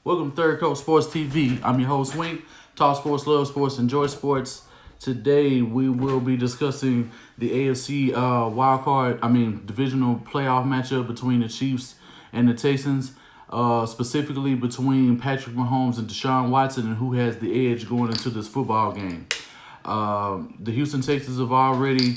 Welcome to Third Coast Sports TV. I'm your host, Wink. Talk sports, love sports, enjoy sports. Today, we will be discussing the AFC divisional playoff matchup between the Chiefs and the Texans, specifically between Patrick Mahomes and Deshaun Watson, and who has the edge going into this football game. The Houston Texans have already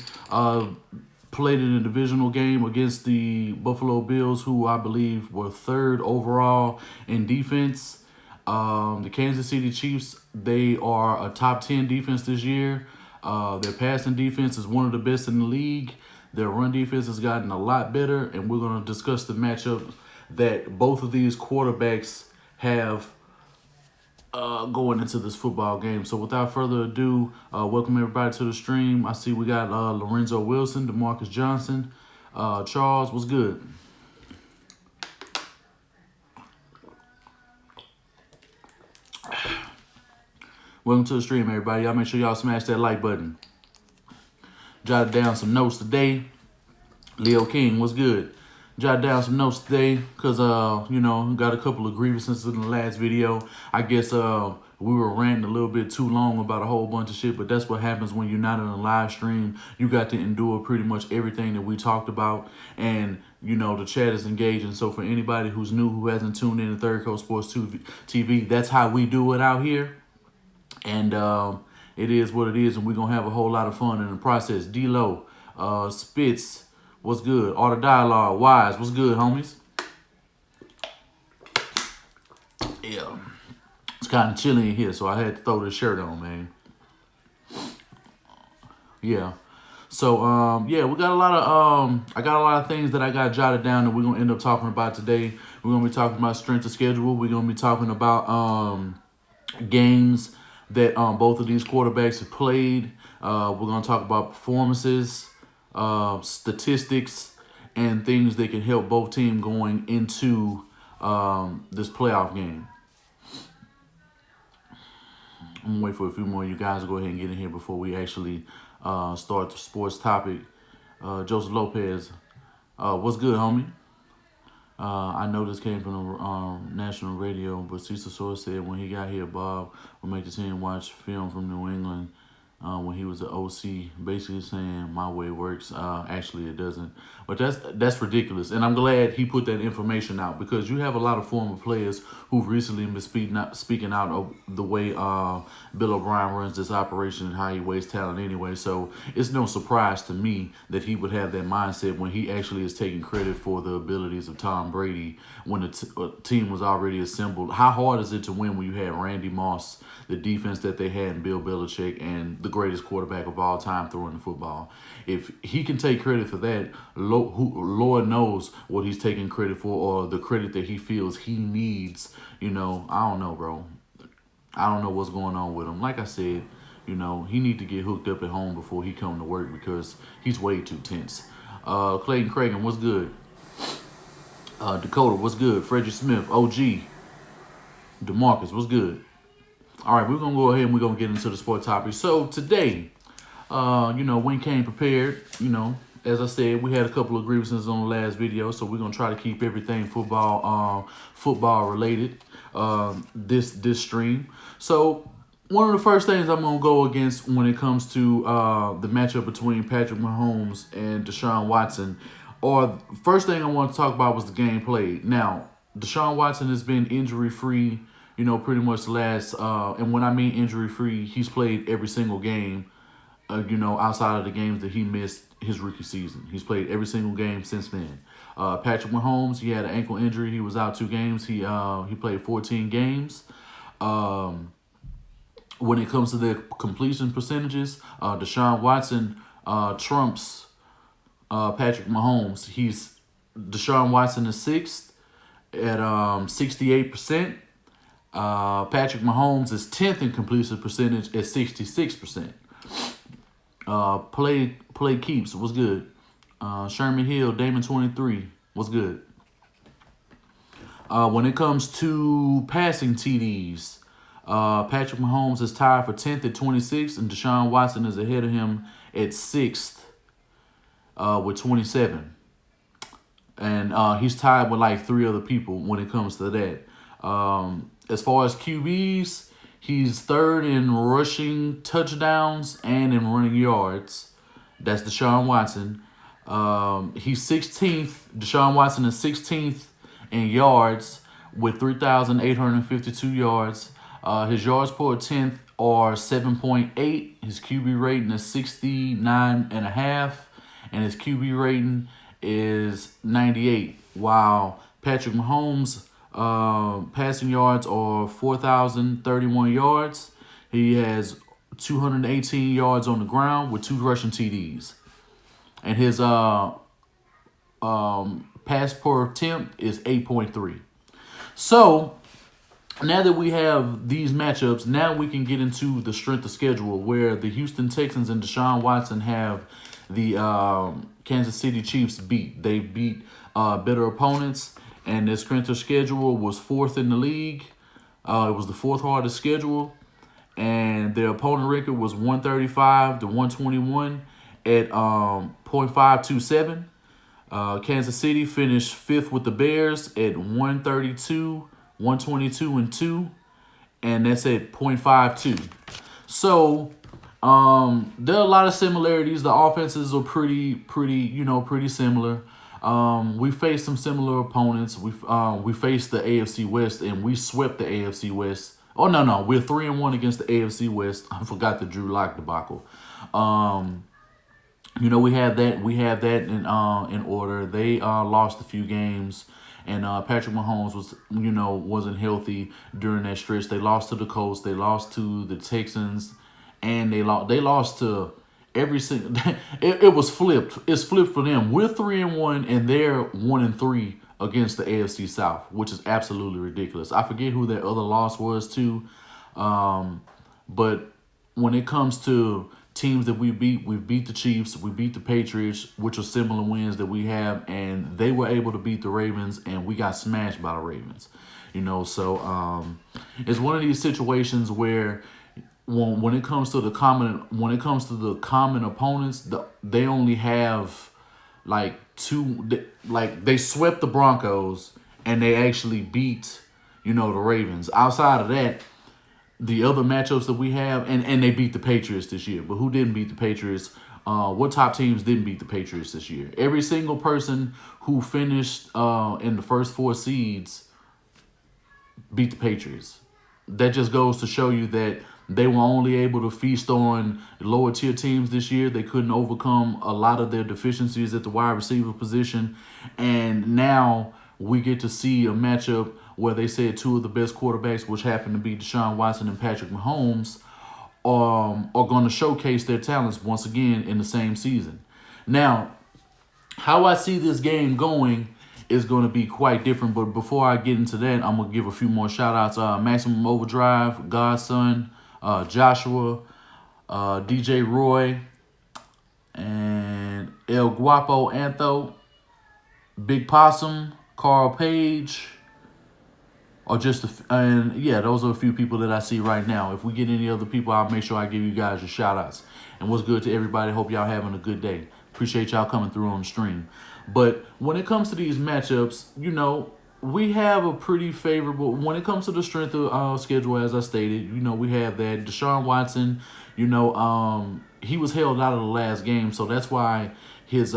played in a divisional game against the Buffalo Bills, who I believe were third overall in defense. The Kansas City Chiefs, they are a top 10 defense this year. Their passing defense is one of the best in the league. Their run defense has gotten a lot better, and we're going to discuss the matchup that both of these quarterbacks have going into this football game. So without further ado, welcome everybody to the stream. I see we got Lorenzo Wilson, DeMarcus Johnson, Charles. What's good? Welcome to the stream, everybody. Y'all make sure y'all smash that like button. Jotted down some notes today. Leo King, what's good? Jot down some notes today because, got a couple of grievances in the last video. I guess we were ranting a little bit too long about a whole bunch of shit, but that's what happens when you're not in a live stream. You got to endure pretty much everything that we talked about, and, the chat is engaging. So for anybody who's new, who hasn't tuned in to Third Coast Sports TV, that's how we do it out here. And it is what it is, and we're going to have a whole lot of fun in the process. D-Lo, Spitz, what's good? Art of Dialogue, Wise, what's good, homies? Yeah. It's kind of chilly in here, so I had to throw this shirt on, man. Yeah. So, we got a lot of, I got a lot of things that I got jotted down that we're going to end up talking about today. We're going to be talking about strength of schedule. We're going to be talking about games that both of these quarterbacks have played. We're going to talk about performances, statistics, and things that can help both teams going into this playoff game. I'm going to wait for a few more of you guys to go ahead and get in here before we actually start the sports topic. Joseph Lopez, what's good, homie? I know this came from the national radio, but Cecil Source said when he got here, Bob would make the team watch film from New England when he was an OC, basically saying my way works. Actually, it doesn't. But that's ridiculous. And I'm glad he put that information out, because you have a lot of former players who've recently been speaking out of the way Bill O'Brien runs this operation and how he wastes talent anyway. So it's no surprise to me that he would have that mindset when he actually is taking credit for the abilities of Tom Brady when the team was already assembled. How hard is it to win when you had Randy Moss, the defense that they had, and Bill Belichick, and the greatest quarterback of all time throwing the football? If he can take credit for that, Lord knows what he's taking credit for, or the credit that he feels he needs. I don't know, bro. I don't know what's going on with him. Like I said, he need to get hooked up at home before he come to work, because he's way too tense. Clayton Cragen, what's good? Dakota, what's good? Frederick Smith, OG. DeMarcus, what's good? All right, we're going to go ahead and we're going to get into the sport topic. So today, Wayne came prepared. As I said, we had a couple of grievances on the last video, so we're going to try to keep everything football related this stream. So one of the first things I'm going to go against when it comes to the matchup between Patrick Mahomes and Deshaun Watson, or first thing I want to talk about was the game played. Now, Deshaun Watson has been injury-free, pretty much the last, and when I mean injury-free, he's played every single game, outside of the games that he missed his rookie season. He's played every single game since then. Patrick Mahomes, he had an ankle injury. He was out 2 games. He played 14 games. When it comes to the completion percentages, Deshaun Watson trumps Patrick Mahomes. Deshaun Watson is 6th at 68%. Patrick Mahomes is 10th in completion percentage at 66%. Play keeps, what's good? Sherman Hill, Damon 23, what's good? When it comes to passing TDs, Patrick Mahomes is tied for 10th at 26, and Deshaun Watson is ahead of him at 6th with 27. And he's tied with like 3 other people when it comes to that. as far as QBs, he's third in rushing touchdowns and in running yards. That's Deshaun Watson. He's 16th. Deshaun Watson is 16th in yards with 3,852 yards. His yards per attempt are 7.8. His QB rating is 69.5, and his QB rating is 98. While Patrick Mahomes' passing yards are 4,031 yards. He has 218 yards on the ground with 2 rushing TDs. And his pass per attempt is 8.3. So now that we have these matchups, now we can get into the strength of schedule where the Houston Texans and Deshaun Watson have the Kansas City Chiefs beat. They beat better opponents, and their strength of schedule was 4th in the league. It was the 4th hardest schedule, and their opponent record was 135 to 121 at .527. Kansas City finished 5th with the Bears at 132, 122, and 2, and that's at .52. So there are a lot of similarities. The offenses are pretty similar. We faced some similar opponents. We faced the AFC West, and we swept the AFC West. Oh no, we're 3-1 against the AFC West. I forgot the Drew Lock debacle. We have that in order. They lost a few games, and Patrick Mahomes wasn't healthy during that stretch. They lost to the Colts. They lost to the Texans, and they lost to every single. It was flipped. It's flipped for them. We're 3-1, and they're 1-3 against the AFC South, which is absolutely ridiculous. I forget who their other loss was to, but when it comes to teams that we beat the Chiefs, we beat the Patriots, which are similar wins that we have, and they were able to beat the Ravens, and we got smashed by the Ravens. So it's one of these situations where when it comes to the common opponents, they only have like 2. They swept the Broncos, and they actually beat the Ravens. Outside of that, the other matchups that we have, and they beat the Patriots this year. But who didn't beat the Patriots? What top teams didn't beat the Patriots this year? Every single person who finished in the first 4 seeds beat the Patriots. That just goes to show you that they were only able to feast on lower tier teams this year. They couldn't overcome a lot of their deficiencies at the wide receiver position. And now we get to see a matchup where they said 2 of the best quarterbacks, which happen to be Deshaun Watson and Patrick Mahomes, are going to showcase their talents once again in the same season. Now, how I see this game going is going to be quite different. But before I get into that, I'm going to give a few more shout-outs. Maximum Overdrive, Godson, Joshua, DJ Roy, and El Guapo Antho, Big Possum, Carl Page, those are a few people that I see right now. If we get any other people, I'll make sure I give you guys your shout-outs. And what's good to everybody? Hope y'all having a good day. Appreciate y'all coming through on the stream. But when it comes to these matchups, we have a pretty favorable, when it comes to the strength of schedule, as I stated, we have that Deshaun Watson, he was held out of the last game, so that's why his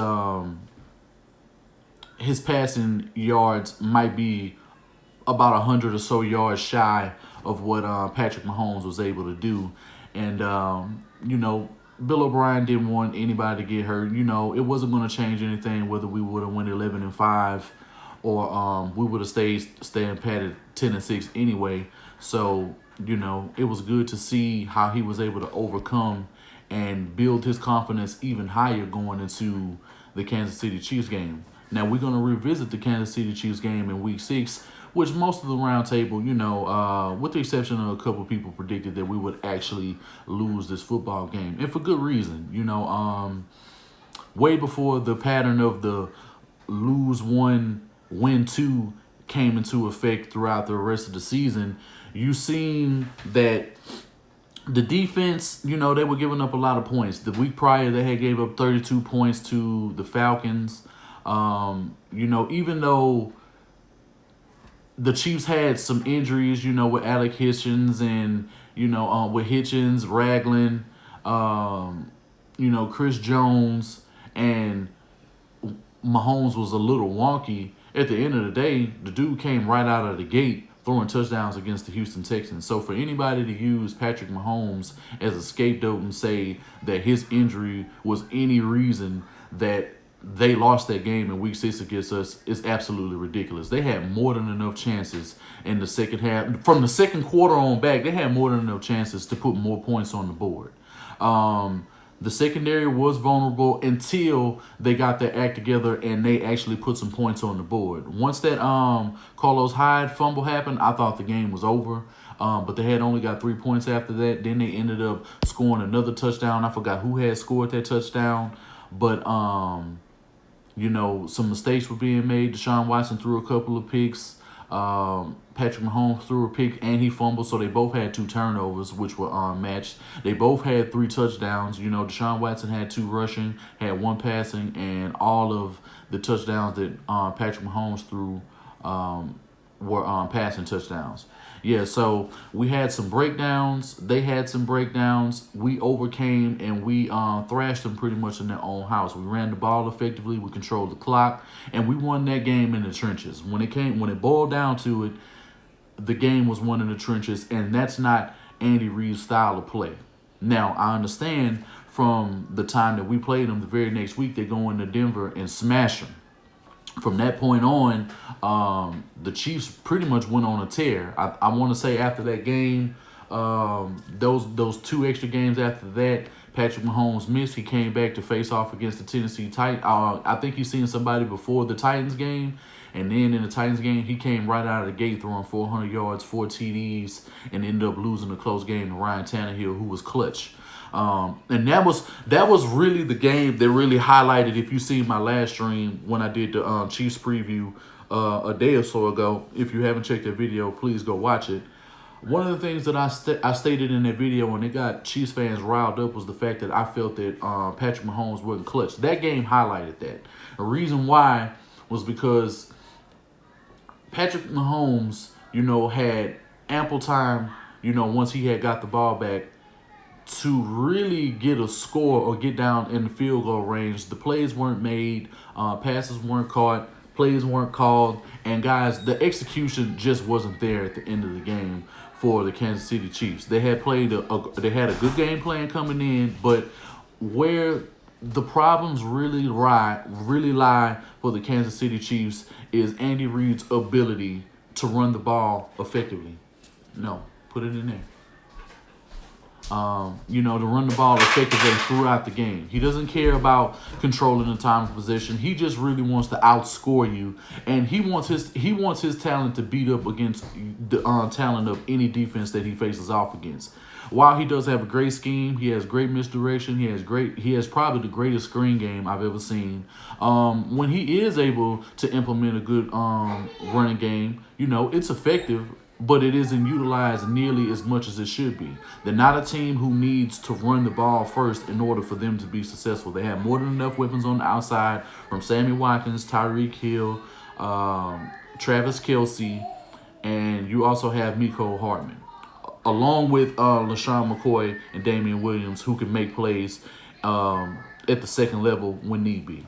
passing yards might be about 100 or so yards shy of what Patrick Mahomes was able to do. And, Bill O'Brien didn't want anybody to get hurt. It wasn't going to change anything whether we would have went 11-5 or we would have staying pat at 10-6 anyway. So, it was good to see how he was able to overcome and build his confidence even higher going into the Kansas City Chiefs game. Now, we're going to revisit the Kansas City Chiefs game in Week 6, which most of the round table, with the exception of a couple of people, predicted that we would actually lose this football game. And for good reason. Way before the pattern of the lose 1, win 2 came into effect throughout the rest of the season, you seen that the defense, they were giving up a lot of points. The week prior, they had gave up 32 points to the Falcons. Even though the Chiefs had some injuries, with Alec Hitchens and with Hitchens, Ragland, Chris Jones, and Mahomes was a little wonky. At the end of the day, the dude came right out of the gate throwing touchdowns against the Houston Texans. So for anybody to use Patrick Mahomes as a scapegoat and say that his injury was any reason that they lost that game in week 6 against us is absolutely ridiculous. They had more than enough chances in the second half. From the second quarter on back, they had more than enough chances to put more points on the board. The secondary was vulnerable until they got their act together and they actually put some points on the board. Once that Carlos Hyde fumble happened, I thought the game was over. But they had only got 3 points after that. Then they ended up scoring another touchdown. I forgot who had scored that touchdown. But, some mistakes were being made. Deshaun Watson threw a couple of picks. Patrick Mahomes threw a pick and he fumbled, so they both had 2 turnovers, which were matched. They both had 3 touchdowns. Deshaun Watson had 2 rushing, had 1 passing, and all of the touchdowns that Patrick Mahomes threw were passing touchdowns. Yeah, so we had some breakdowns. They had some breakdowns. We overcame and we thrashed them pretty much in their own house. We ran the ball effectively. We controlled the clock, and we won that game in the trenches. When it boiled down to it, the game was won in the trenches, and that's not Andy Reid's style of play. Now, I understand from the time that we played them the very next week, they go into Denver and smash them. From that point on, the Chiefs pretty much went on a tear. I want to say after that game, those 2 extra games after that, Patrick Mahomes missed. He came back to face off against the Tennessee Titans. I think he's seen somebody before the Titans game. And then in the Titans game, he came right out of the gate throwing 400 yards, 4 TDs, and ended up losing a close game to Ryan Tannehill, who was clutch. And that was really the game that really highlighted. If you see my last stream when I did the Chiefs preview a day or so ago, if you haven't checked that video, please go watch it. One of the things that I stated in that video, and it got Chiefs fans riled up, was the fact that I felt that Patrick Mahomes wasn't clutch. That game highlighted that. The reason why was because Patrick Mahomes, had ample time, once he had got the ball back, to really get a score or get down in the field goal range. The plays weren't made, passes weren't caught, plays weren't called, and guys, the execution just wasn't there at the end of the game for the Kansas City Chiefs. They had they had a good game plan coming in, but where the problems really lie for the Kansas City Chiefs is Andy Reid's ability to run the ball effectively. No, put it in there. To run the ball effectively throughout the game. He doesn't care about controlling the time of possession. He just really wants to outscore you, and he wants his talent to beat up against the talent of any defense that he faces off against. While he does have a great scheme, he has great misdirection. He has probably the greatest screen game I've ever seen. When he is able to implement a good running game, it's effective, but it isn't utilized nearly as much as it should be. They're not a team who needs to run the ball first in order for them to be successful. They have more than enough weapons on the outside, from Sammy Watkins, Tyreek Hill, Travis Kelce, and you also have Mecole Hardman, along with LaShawn McCoy and Damian Williams, who can make plays at the second level when need be.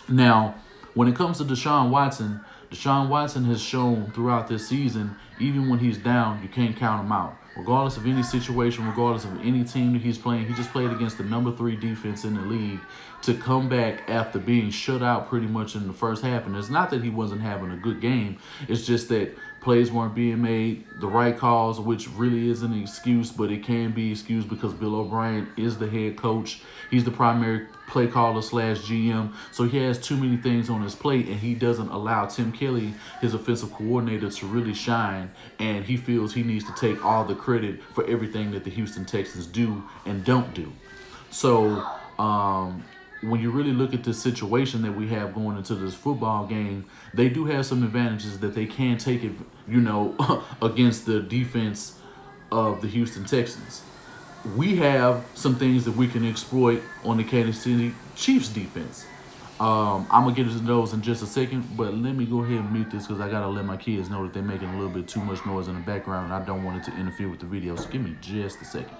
Now, when it comes to Deshaun Watson has shown throughout this season, even when he's down, you can't count him out. Regardless of any situation, regardless of any team that he's playing, he just played against the number 3 defense in the league to come back after being shut out pretty much in the first half. And it's not that he wasn't having a good game. It's just that plays weren't being made, the right calls, which really isn't an excuse, but it can be excused because Bill O'Brien is the head coach. He's the primary play caller / GM. So he has too many things on his plate, and he doesn't allow Tim Kelly, his offensive coordinator, to really shine. And he feels he needs to take all the credit for everything that the Houston Texans do and don't do. So when you really look at the situation that we have going into this football game, they do have some advantages that they can take it, against the defense of the Houston Texans. We have some things that we can exploit on the Kansas City Chiefs defense. I'm going to get into those in just a second, but let me go ahead and mute this because I got to let my kids know that they're making a little bit too much noise in the background, and I don't want it to interfere with the video, so give me just a second.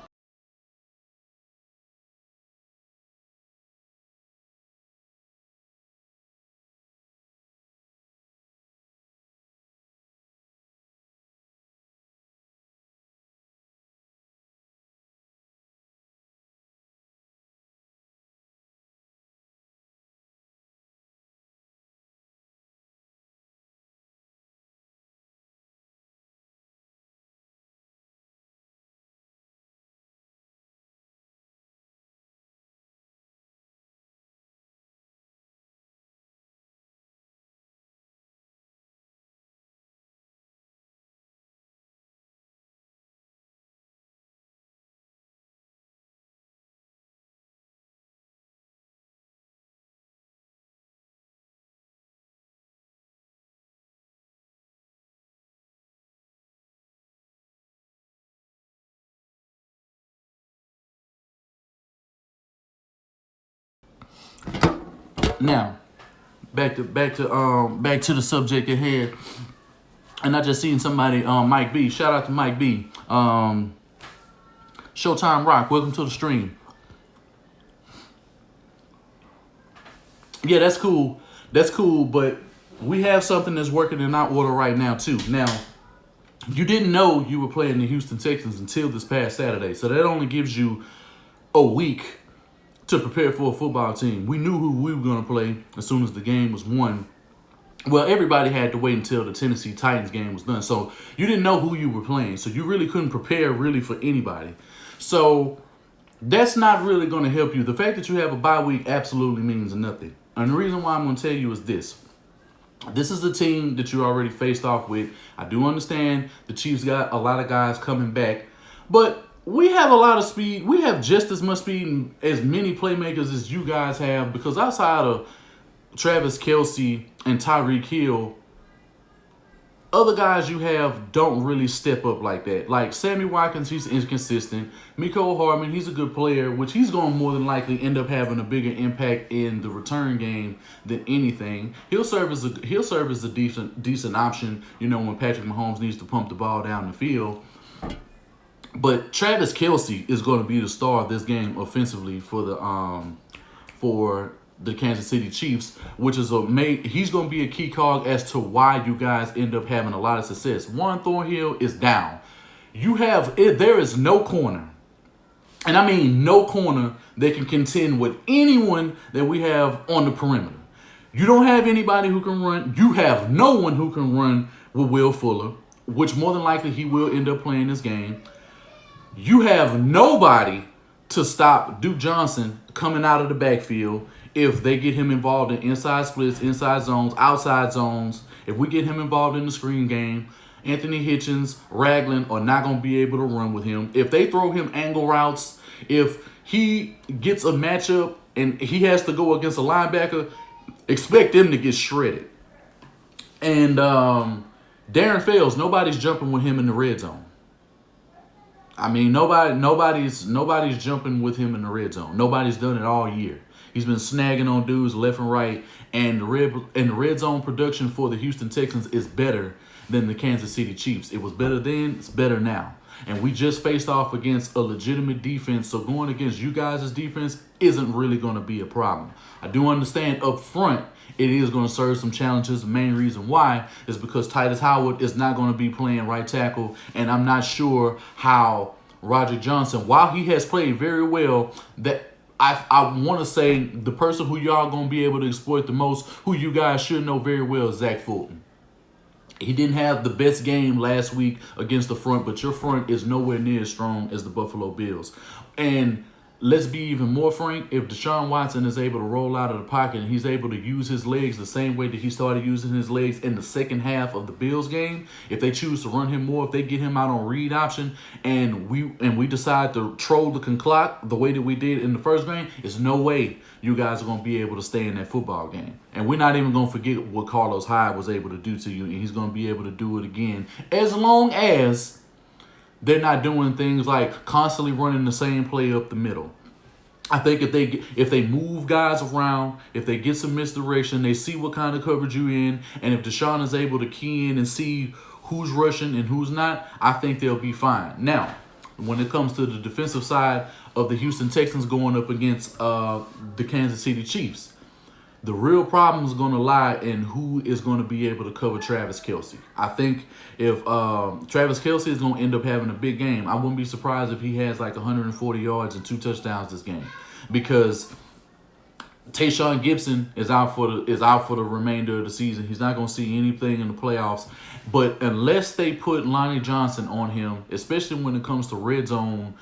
Now, back to the subject at hand. And I just seen somebody, Mike B. Shout out to Mike B. Showtime Rock, welcome to the stream. Yeah, that's cool. That's cool, but we have something that's working in our order right now, too. Now, you didn't know you were playing the Houston Texans until this past Saturday. So that only gives you a week to prepare for a football team. We knew who we were going to play as soon as the game was won. Well, everybody had to wait until the Tennessee Titans game was done. So you didn't know who you were playing. So you really couldn't prepare really for anybody. So that's not really going to help you. The fact that you have a bye week absolutely means nothing. And the reason why I'm going to tell you is this. This is the team that you already faced off with. I do understand the Chiefs got a lot of guys coming back. But we have a lot of speed. We have just as much speed and as many playmakers as you guys have. Because outside of Travis Kelce and Tyreek Hill, other guys you have don't really step up like that. Like Sammy Watkins, he's inconsistent. Mecole Hardman, he's a good player, which he's going to more than likely end up having a bigger impact in the return game than anything. He'll serve as a decent option, when Patrick Mahomes needs to pump the ball down the field. But Travis Kelce is going to be the star of this game offensively for the Kansas City Chiefs, which is he's going to be a key cog as to why you guys end up having a lot of success. Warren Thornhill is down. There is no corner, and I mean no corner that can contend with anyone that we have on the perimeter. You don't have anybody who can run. You have no one who can run with Will Fuller, which more than likely he will end up playing this game. You have nobody to stop Duke Johnson coming out of the backfield. If they get him involved in inside splits, inside zones, outside zones, if we get him involved in the screen game, Anthony Hitchens, Ragland are not going to be able to run with him. If they throw him angle routes, if he gets a matchup and he has to go against a linebacker, expect them to get shredded. And Darren Fells, nobody's jumping with him in the red zone. I mean, nobody's jumping with him in the red zone. Nobody's done it all year. He's been snagging on dudes left and right, and the red zone production for the Houston Texans is better than the Kansas City Chiefs. It was better then, it's better now. And we just faced off against a legitimate defense, so going against you guys' defense isn't really going to be a problem. I do understand up front it is going to serve some challenges. The main reason why is because Titus Howard is not going to be playing right tackle, and I'm not sure how Roger Johnson, while he has played very well, that I want to say the person who y'all going to be able to exploit the most, who you guys should know very well, is Zach Fulton. He didn't have the best game last week against the front, but your front is nowhere near as strong as the Buffalo Bills. And let's be even more frank, if Deshaun Watson is able to roll out of the pocket and he's able to use his legs the same way that he started using his legs in the second half of the Bills game, if they choose to run him more, if they get him out on read option and we decide to troll the clock the way that we did in the first game, there's no way you guys are going to be able to stay in that football game. And we're not even going to forget what Carlos Hyde was able to do to you, and he's going to be able to do it again as long as they're not doing things like constantly running the same play up the middle. I think if they move guys around, if they get some misdirection, they see what kind of coverage you in, and if Deshaun is able to key in and see who's rushing and who's not, I think they'll be fine. Now, when it comes to the defensive side of the Houston Texans going up against the Kansas City Chiefs, the real problem is going to lie in who is going to be able to cover Travis Kelce. I think if Travis Kelce is going to end up having a big game, I wouldn't be surprised if he has like 140 yards and 2 touchdowns this game, because Tayshaun Gibson is out for the remainder of the season. He's not going to see anything in the playoffs. But unless they put Lonnie Johnson on him, especially when it comes to red zone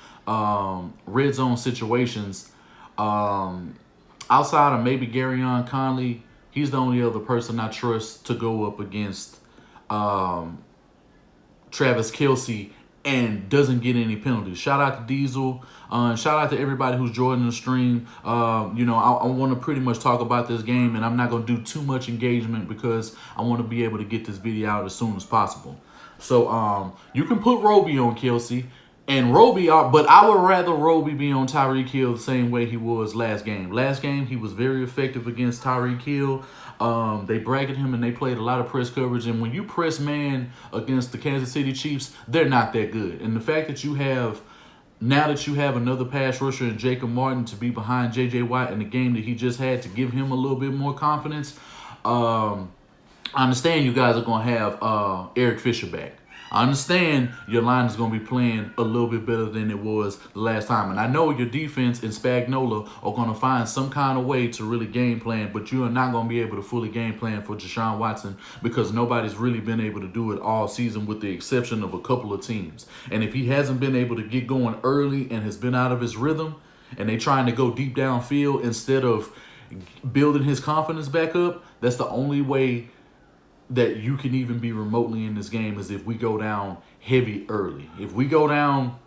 situations, outside of maybe Garyon Conley, he's the only other person I trust to go up against Travis Kelce and doesn't get any penalties. Shout out to Diesel. Shout out to everybody who's joining the stream. I want to pretty much talk about this game, and I'm not going to do too much engagement because I want to be able to get this video out as soon as possible. So you can put Roby on Kelce. And but I would rather Roby be on Tyreek Hill the same way he was last game. Last game, he was very effective against Tyreek Hill. They bracketed him and they played a lot of press coverage. And when you press man against the Kansas City Chiefs, they're not that good. And the fact that you have another pass rusher in Jacob Martin to be behind J.J. Watt in the game that he just had to give him a little bit more confidence, I understand you guys are going to have Eric Fisher back. I understand your line is going to be playing a little bit better than it was the last time. And I know your defense and Spagnuolo are going to find some kind of way to really game plan, but you are not going to be able to fully game plan for Deshaun Watson because nobody's really been able to do it all season with the exception of a couple of teams. And if he hasn't been able to get going early and has been out of his rhythm and they trying to go deep downfield instead of building his confidence back up, that's the only way that you can even be remotely in this game is if we go down heavy early. If we go down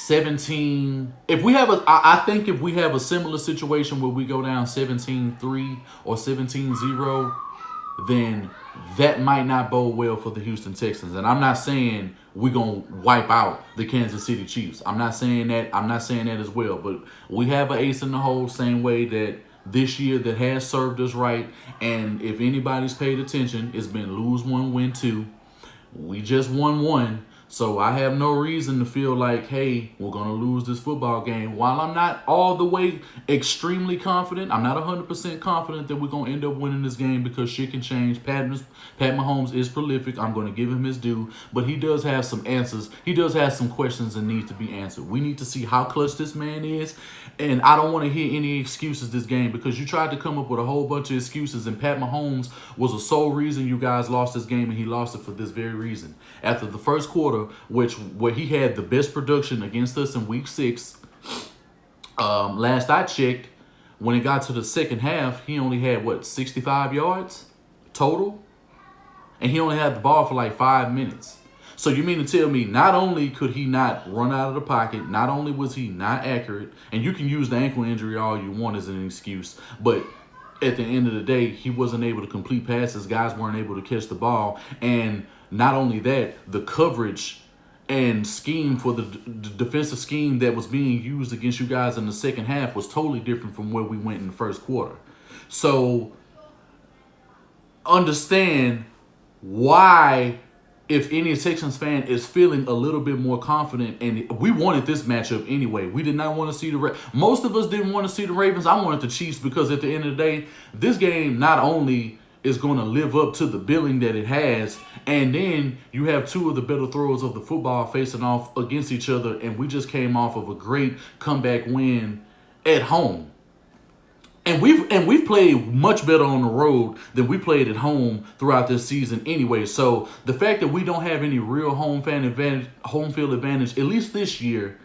17, I think if we have a similar situation where we go down 17-3 or 17-0, then that might not bode well for the Houston Texans. And I'm not saying we're going to wipe out the Kansas City Chiefs. I'm not saying that as well. But we have an ace in the hole, same way that this year that has served us right. And if anybody's paid attention, it's been lose 1, win 2. We just won 1. So I have no reason to feel like, hey, we're going to lose this football game. While I'm not all the way extremely confident, I'm not 100% confident that we're going to end up winning this game because shit can change. Pat Mahomes is prolific. I'm going to give him his due. But he does have some answers. He does have some questions that need to be answered. We need to see how clutch this man is. And I don't want to hear any excuses this game because you tried to come up with a whole bunch of excuses. And Pat Mahomes was the sole reason you guys lost this game. And he lost it for this very reason. After the first quarter, where he had the best production against us in week 6. Last I checked, when it got to the second half, he only had 65 yards total, and he only had the ball for like 5 minutes. So you mean to tell me not only could he not run out of the pocket, not only was he not accurate, and you can use the ankle injury all you want as an excuse, but at the end of the day, he wasn't able to complete passes. Guys weren't able to catch the ball, and not only that, the coverage and scheme for the defensive scheme that was being used against you guys in the second half was totally different from where we went in the first quarter. So understand why, if any Texans fan is feeling a little bit more confident, and we wanted this matchup anyway. We did not want to see most of us didn't want to see the Ravens. I wanted the Chiefs because at the end of the day, this game not only is going to live up to the billing that it has, and then you have 2 of the better throwers of the football facing off against each other, and we just came off of a great comeback win at home. And we've played much better on the road than we played at home throughout this season anyway. So the fact that we don't have any real home field advantage, at least this year,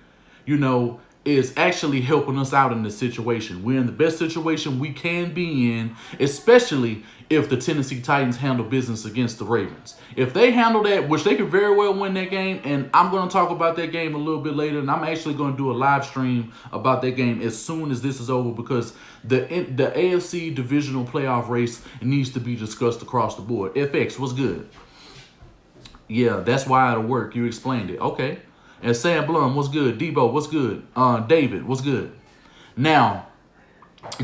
is actually helping us out in this situation. We're in the best situation we can be in, especially if the Tennessee Titans handle business against the Ravens. If they handle that, which they could very well win that game, and I'm going to talk about that game a little bit later, and I'm actually going to do a live stream about that game as soon as this is over because the AFC Divisional playoff race needs to be discussed across the board. FX, what's good? Yeah, that's why it'll work. You explained it. Okay. And Sam Blum, what's good? Debo, what's good? David, what's good? Now,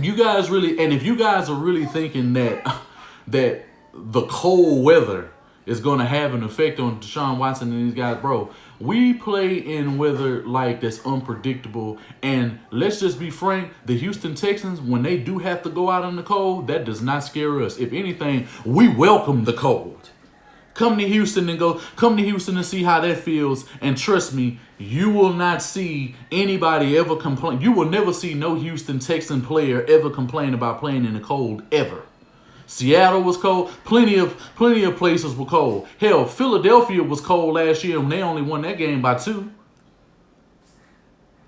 you guys really, and if you guys are really thinking that that the cold weather is going to have an effect on Deshaun Watson and these guys, bro, we play in weather like that's unpredictable. And let's just be frank, the Houston Texans, when they do have to go out in the cold, that does not scare us. If anything, we welcome the cold. Come to Houston and see how that feels. And trust me, you will not see anybody ever complain. You will never see no Houston Texan player ever complain about playing in the cold ever. Seattle was cold. Plenty of places were cold. Hell, Philadelphia was cold last year and they only won that game by 2.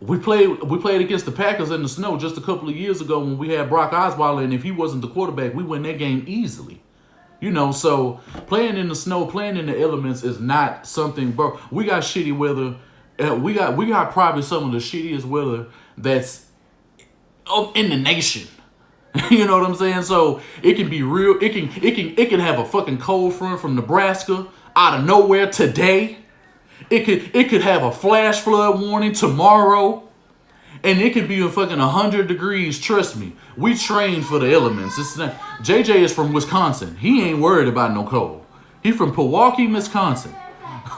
We played against the Packers in the snow just a couple of years ago when we had Brock Osweiler, and if he wasn't the quarterback, we win that game easily. You know, so playing in the snow, playing in the elements is not something, bro. We got shitty weather. We got probably some of the shittiest weather that's in the nation. You know what I'm saying? So it can be real. It can have a fucking cold front from Nebraska out of nowhere today. It could have a flash flood warning tomorrow. And it could be a fucking 100 degrees. Trust me. We train for the elements. It's not, JJ is from Wisconsin. He ain't worried about no cold. He from Milwaukee, Wisconsin.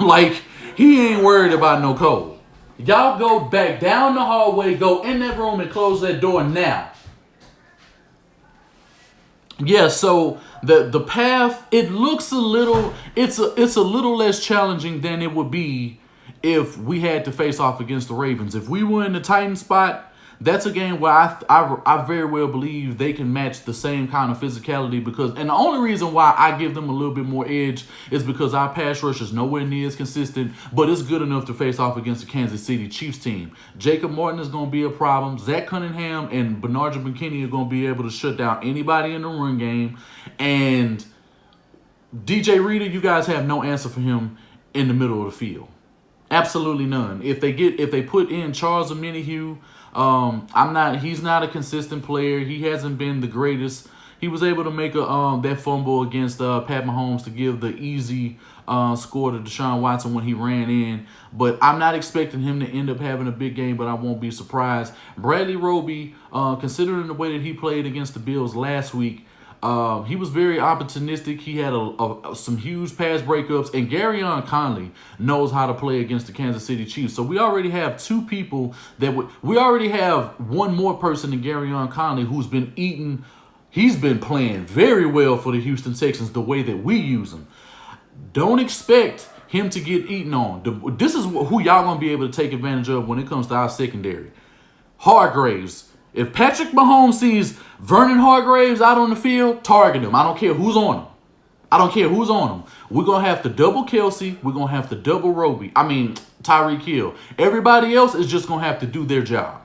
Like, he ain't worried about no cold. Y'all go back down the hallway, go in that room and close that door now. Yeah, so the path, it looks a little, it's a little less challenging than it would be if we had to face off against the Ravens. If we were in the Titan spot, that's a game where I very well believe they can match the same kind of physicality, because, and the only reason why I give them a little bit more edge is because our pass rush is nowhere near as consistent, but it's good enough to face off against the Kansas City Chiefs team. Jacob Martin is going to be a problem. Zach Cunningham and Bernard McKinney are going to be able to shut down anybody in the run game. And DJ Reader, you guys have no answer for him in the middle of the field. Absolutely none. If they put in Charles Omenihu, he's not a consistent player. He hasn't been the greatest. He was able to make that fumble against Pat Mahomes to give the easy score to Deshaun Watson when he ran in. But I'm not expecting him to end up having a big game, but I won't be surprised. Bradley Roby, considering the way that he played against the Bills last week, he was very opportunistic. He had some huge pass breakups, and Garyon Conley knows how to play against the Kansas City Chiefs. So we already have 2 people we already have one more person than Garyon Conley who's been eating. He's been playing very well for the Houston Texans the way that we use him. Don't expect him to get eaten on. This is who y'all gonna be able to take advantage of when it comes to our secondary. Hargraves. If Patrick Mahomes sees Vernon Hargraves out on the field, target him. I don't care who's on him. We're going to have to double Kelsey. We're going to have to double Tyreek Hill. Everybody else is just going to have to do their job.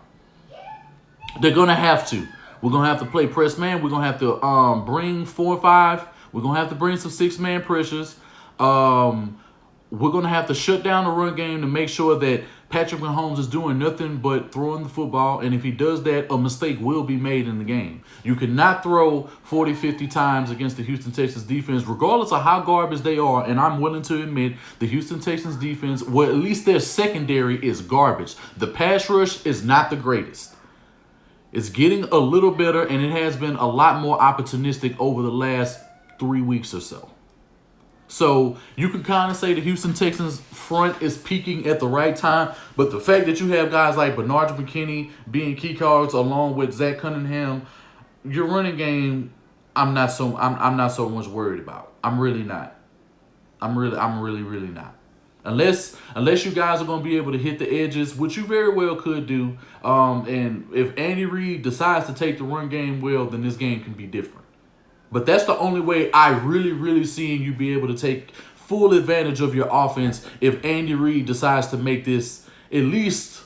They're going to have to. We're going to have to play press man. We're going to have to bring 4 or 5. We're going to have to bring some 6-man pressures. We're going to have to shut down the run game to make sure that Patrick Mahomes is doing nothing but throwing the football. And if he does that, a mistake will be made in the game. You cannot throw 40, 50 times against the Houston Texans defense, regardless of how garbage they are. And I'm willing to admit the Houston Texans defense, well, at least their secondary is garbage. The pass rush is not the greatest. It's getting a little better, and it has been a lot more opportunistic over the last 3 weeks or so. So you can kind of say the Houston Texans front is peaking at the right time, but the fact that you have guys like Bernard McKinney being key cards along with Zach Cunningham, your running game, I'm not so much worried about. I'm really not. I'm really not. Unless you guys are going to be able to hit the edges, which you very well could do. And if Andy Reid decides to take the run game well, then this game can be different. But that's the only way I really seeing you be able to take full advantage of your offense if Andy Reid decides to make this at least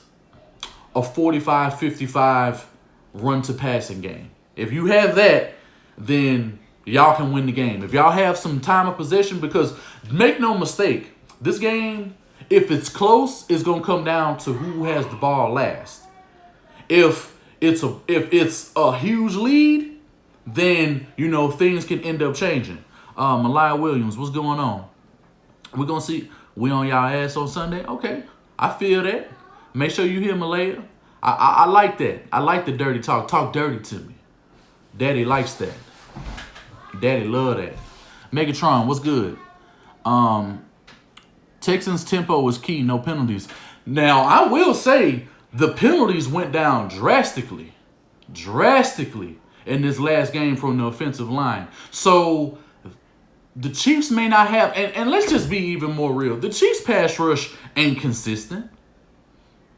a 45-55 run to passing game. If you have that, then y'all can win the game. If y'all have some time of possession, because make no mistake, this game, if it's close, it's going to come down to who has the ball last. If it's a huge lead, then, things can end up changing. Malaya Williams, what's going on? We're going to see. We on y'all ass on Sunday? Okay. I feel that. Make sure you hear Malaya. I like that. I like the dirty talk. Talk dirty to me. Daddy likes that. Daddy love that. Megatron, what's good? Texans tempo was key. No penalties. Now, I will say the penalties went down drastically in this last game from the offensive line. So the Chiefs may not have, and let's just be even more real. The Chiefs pass rush ain't consistent.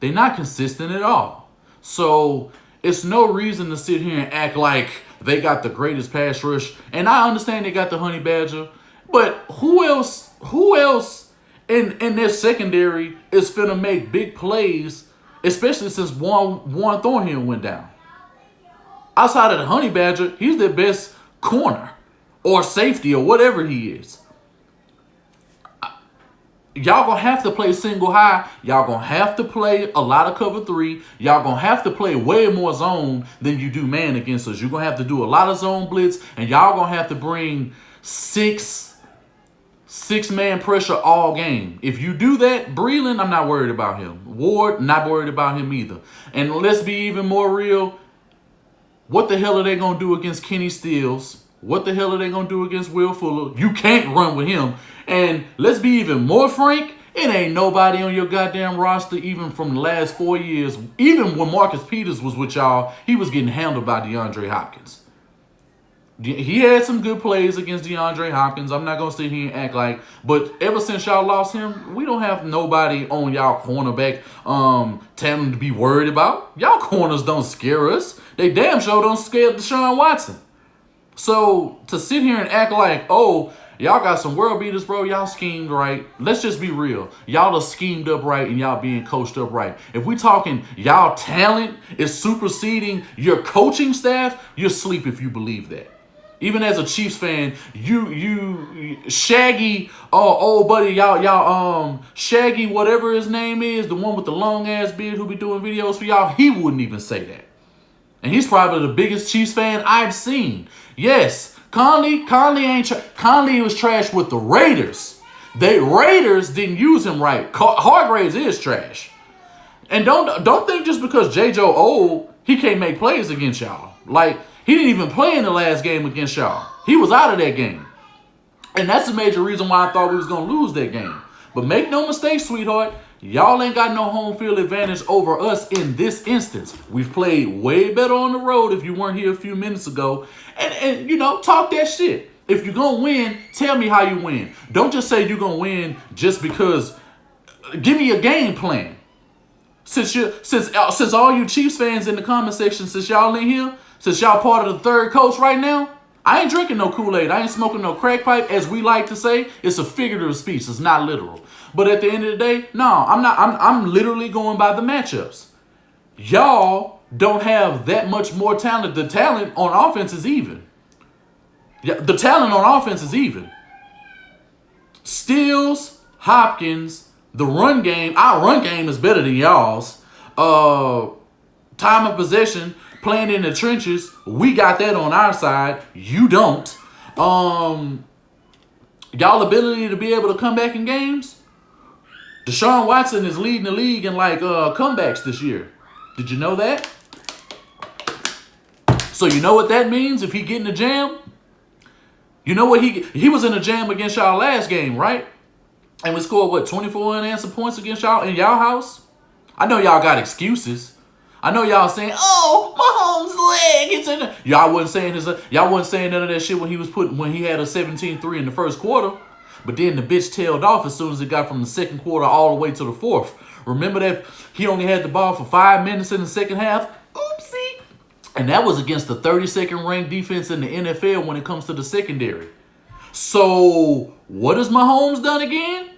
They're not consistent at all. So it's no reason to sit here and act like they got the greatest pass rush. And I understand they got the Honey Badger, but who else in their secondary is finna make big plays, especially since Warren Thornhill went down? Outside of the Honey Badger, he's their best corner or safety or whatever he is. Y'all gonna have to play single high. Y'all gonna have to play a lot of cover 3. Y'all gonna have to play way more zone than you do man against us. You're gonna have to do a lot of zone blitz, and y'all gonna have to bring six-man pressure all game. If you do that, Breland, I'm not worried about him. Ward, not worried about him either. And let's be even more real. What the hell are they going to do against Kenny Stills? What the hell are they going to do against Will Fuller? You can't run with him. And let's be even more frank. It ain't nobody on your goddamn roster, even from the last 4 years. Even when Marcus Peters was with y'all, he was getting handled by DeAndre Hopkins. He had some good plays against DeAndre Hopkins. I'm not going to sit here and act like. But ever since y'all lost him, we don't have nobody on y'all cornerback telling to be worried about. Y'all corners don't scare us. They damn sure don't scare Deshaun Watson. So to sit here and act like, oh, y'all got some world beaters, bro. Y'all schemed right. Let's just be real. Y'all are schemed up right and y'all being coached up right. If we talking y'all talent is superseding your coaching staff, you're asleep if you believe that. Even as a Chiefs fan, you Shaggy, old buddy, y'all, Shaggy, whatever his name is, the one with the long ass beard who be doing videos for y'all, he wouldn't even say that. And he's probably the biggest Chiefs fan I've seen. Yes, Conley was trash with the Raiders. The Raiders didn't use him right. Hargraves is trash. And don't think just because J.J. old, he can't make plays against y'all. Like, he didn't even play in the last game against y'all. He was out of that game. And that's the major reason why I thought we was going to lose that game. But make no mistake, sweetheart, y'all ain't got no home field advantage over us in this instance. We've played way better on the road if you weren't here a few minutes ago. And you know, talk that shit. If you're going to win, tell me how you win. Don't just say you're going to win just because. Give me a game plan. Since all you Chiefs fans in the comment section, since y'all in here, since y'all part of the third coach right now, I ain't drinking no Kool-Aid. I ain't smoking no crack pipe. As we like to say, it's a figurative speech. It's not literal. But at the end of the day, no, I'm not. I'm literally going by the matchups. Y'all don't have that much more talent. The talent on offense is even. Yeah, the talent on offense is even. Stills, Hopkins, the run game. Our run game is better than y'all's. Time of possession. Playing in the trenches, we got that on our side. You don't. Y'all ability to be able to come back in games. Deshaun Watson is leading the league in comebacks this year. Did you know that? So you know what that means if he get in the jam? You know what he was in a jam against y'all last game, right? And we scored 24 unanswered points against y'all in y'all house. I know y'all got excuses. I know y'all saying, "Oh, Mahomes' leg, it's in there." Y'all wasn't saying none of that shit when he had a 17-3 in the first quarter. But then the bitch tailed off as soon as it got from the second quarter all the way to the fourth. Remember that he only had the ball for 5 minutes in the second half? Oopsie. And that was against the 32nd ranked defense in the NFL when it comes to the secondary. So what has Mahomes done again?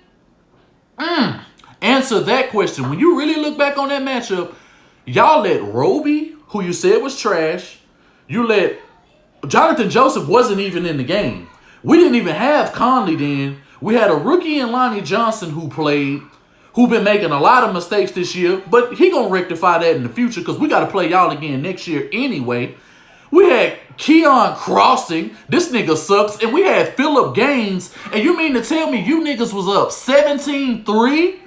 Answer that question. When you really look back on that matchup, y'all let Roby, who you said was trash, you let Jonathan Joseph wasn't even in the game. We didn't even have Conley then. We had a rookie in Lonnie Johnson who been making a lot of mistakes this year, but he gonna rectify that in the future because we got to play y'all again next year anyway. We had Keon Crossing. This nigga sucks. And we had Phillip Gaines. And you mean to tell me you niggas was up 17-3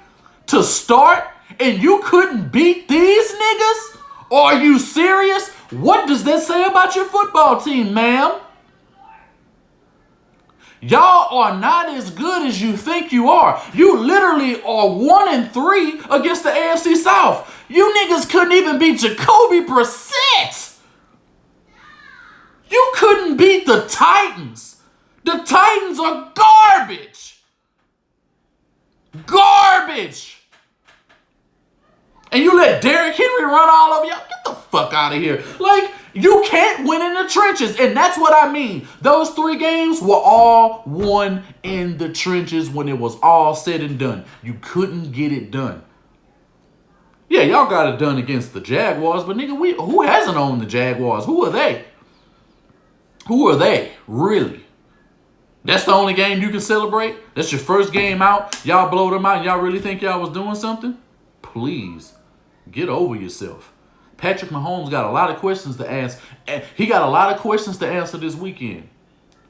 to start? and you couldn't beat these niggas? Are you serious? What does that say about your football team, ma'am? Y'all are not as good as you think you are. You literally are 1-3 against the AFC South. You niggas couldn't even beat Jacoby Brissett. You couldn't beat the Titans. The Titans are garbage. Garbage. And you let Derrick Henry run all over y'all? Get the fuck out of here. Like, you can't win in the trenches. And that's what I mean. Those 3 games were all won in the trenches when it was all said and done. You couldn't get it done. Yeah, y'all got it done against the Jaguars, but nigga, who hasn't owned the Jaguars? Who are they? Who are they, really? That's the only game you can celebrate? That's your first game out? Y'all blow them out and y'all really think y'all was doing something? Please, get over yourself. Patrick Mahomes got a lot of questions to ask. He got a lot of questions to answer this weekend.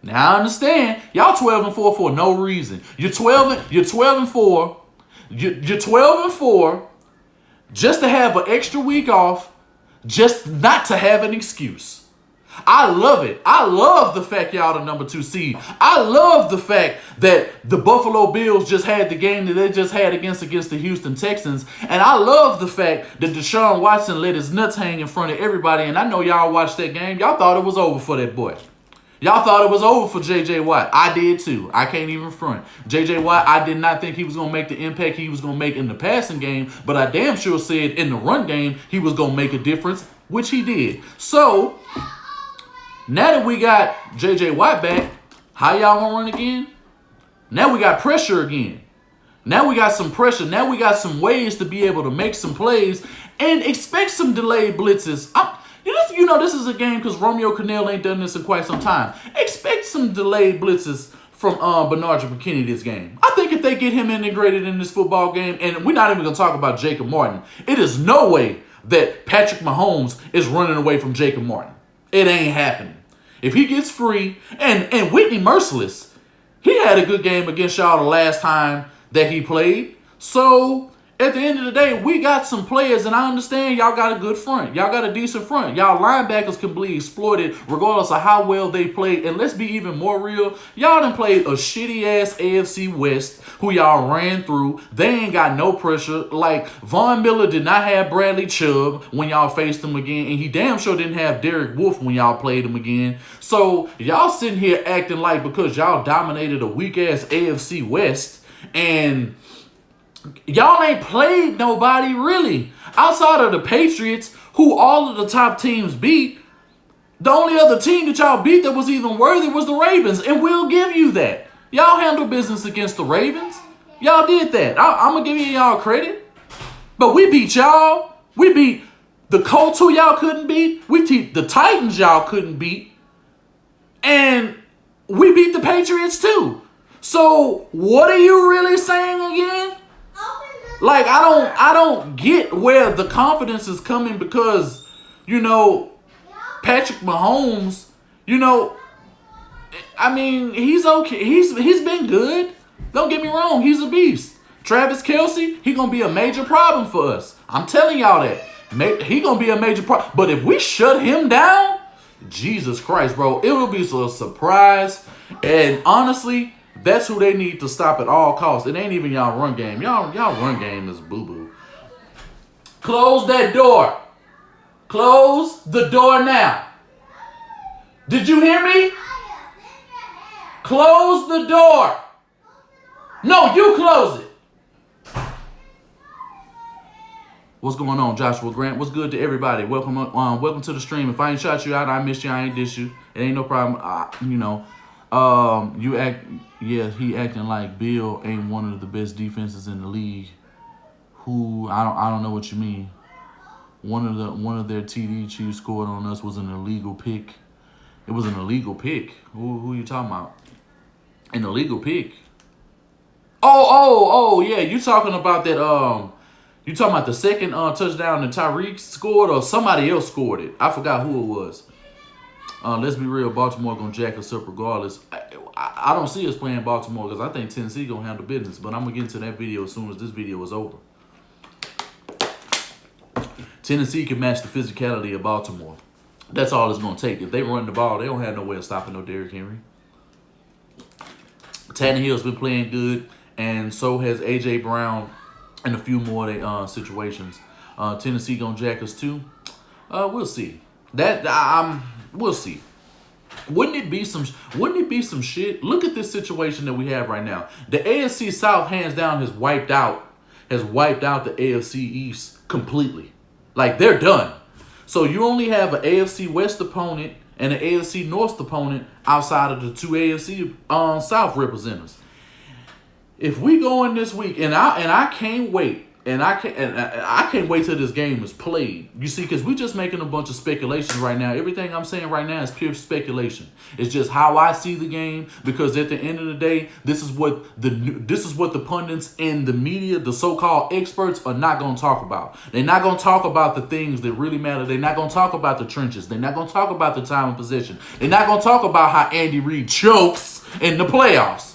Now, I understand. Y'all 12-4 for no reason. You're 12-4. You're 12-4 just to have an extra week off, just not to have an excuse. I love it. I love the fact y'all the number 2 seed. I love the fact that the Buffalo Bills just had the game that they just had against the Houston Texans. And I love the fact that Deshaun Watson let his nuts hang in front of everybody. And I know y'all watched that game. Y'all thought it was over for that boy. Y'all thought it was over for J.J. Watt. I did too. I can't even front. J.J. Watt, I did not think he was going to make the impact he was going to make in the passing game. But I damn sure said in the run game he was going to make a difference, which he did. So now that we got J.J. Watt back, how y'all gonna run again? Now we got pressure again. Now we got some pressure. Now we got some ways to be able to make some plays and expect some delayed blitzes. This is a game because Romeo Cornell ain't done this in quite some time. Expect some delayed blitzes from Bernard McKinney this game. I think if they get him integrated in this football game, and we're not even going to talk about Jacob Martin, it is no way that Patrick Mahomes is running away from Jacob Martin. It ain't happening. If he gets free, and Whitney Merciless, he had a good game against y'all the last time that he played. So at the end of the day, we got some players, and I understand y'all got a good front. Y'all got a decent front. Y'all linebackers can be exploited regardless of how well they play. And let's be even more real. Y'all done played a shitty-ass AFC West who y'all ran through. They ain't got no pressure. Like, Von Miller did not have Bradley Chubb when y'all faced him again, and he damn sure didn't have Derek Wolfe when y'all played him again. So y'all sitting here acting like because y'all dominated a weak-ass AFC West and y'all ain't played nobody really. Outside of the Patriots, who all of the top teams beat, the only other team that y'all beat that was even worthy was the Ravens. And we'll give you that. Y'all handled business against the Ravens. Y'all did that. I'm going to give y'all credit. But we beat y'all. We beat the Colts who y'all couldn't beat. We beat the Titans y'all couldn't beat. And we beat the Patriots too. So what are you really saying again? Like, I don't get where the confidence is coming because, Patrick Mahomes, I mean, he's okay. He's been good. Don't get me wrong. He's a beast. Travis Kelce, he going to be a major problem for us. I'm telling y'all that. He going to be a major problem. But if we shut him down, Jesus Christ, bro, it will be a surprise. And honestly, that's who they need to stop at all costs. It ain't even y'all run game. Y'all run game is boo-boo. Close that door. Close the door now. Did you hear me? Close the door. No, you close it. What's going on, Joshua Grant? What's good to everybody? Welcome to the stream. If I ain't shot you out, I missed you. I ain't diss you. It ain't no problem. He acting like Bill ain't one of the best defenses in the league. I don't know what you mean. One of their TD Chiefs scored on us was an illegal pick. It was an illegal pick. Who you talking about? An illegal pick. Oh, yeah. You talking about that? You talking about the second touchdown that Tyreek scored, or somebody else scored it? I forgot who it was. Let's be real. Baltimore gonna jack us up regardless. I don't see us playing Baltimore because I think Tennessee gonna handle business. But I'm gonna get into that video as soon as this video is over. Tennessee can match the physicality of Baltimore. That's all it's going to take. If they run the ball, they don't have no way of stopping no Derrick Henry. Tannehill's been playing good, and so has A.J. Brown and a few more situations. Tennessee going to jack us too. We'll see. We'll see. Wouldn't it be some shit? Look at this situation that we have right now. The AFC South hands down has wiped out the AFC East completely. Like, they're done. So you only have an AFC West opponent and an AFC North opponent outside of the two AFC South representatives. If we go in this week, and I can't wait. I can't wait till this game is played. You see, because we're just making a bunch of speculations right now. Everything I'm saying right now is pure speculation. It's just how I see the game. Because at the end of the day, this is what the pundits and the media, the so-called experts, are not going to talk about. They're not going to talk about the things that really matter. They're not going to talk about the trenches. They're not going to talk about the time of possession. They're not going to talk about how Andy Reid chokes in the playoffs.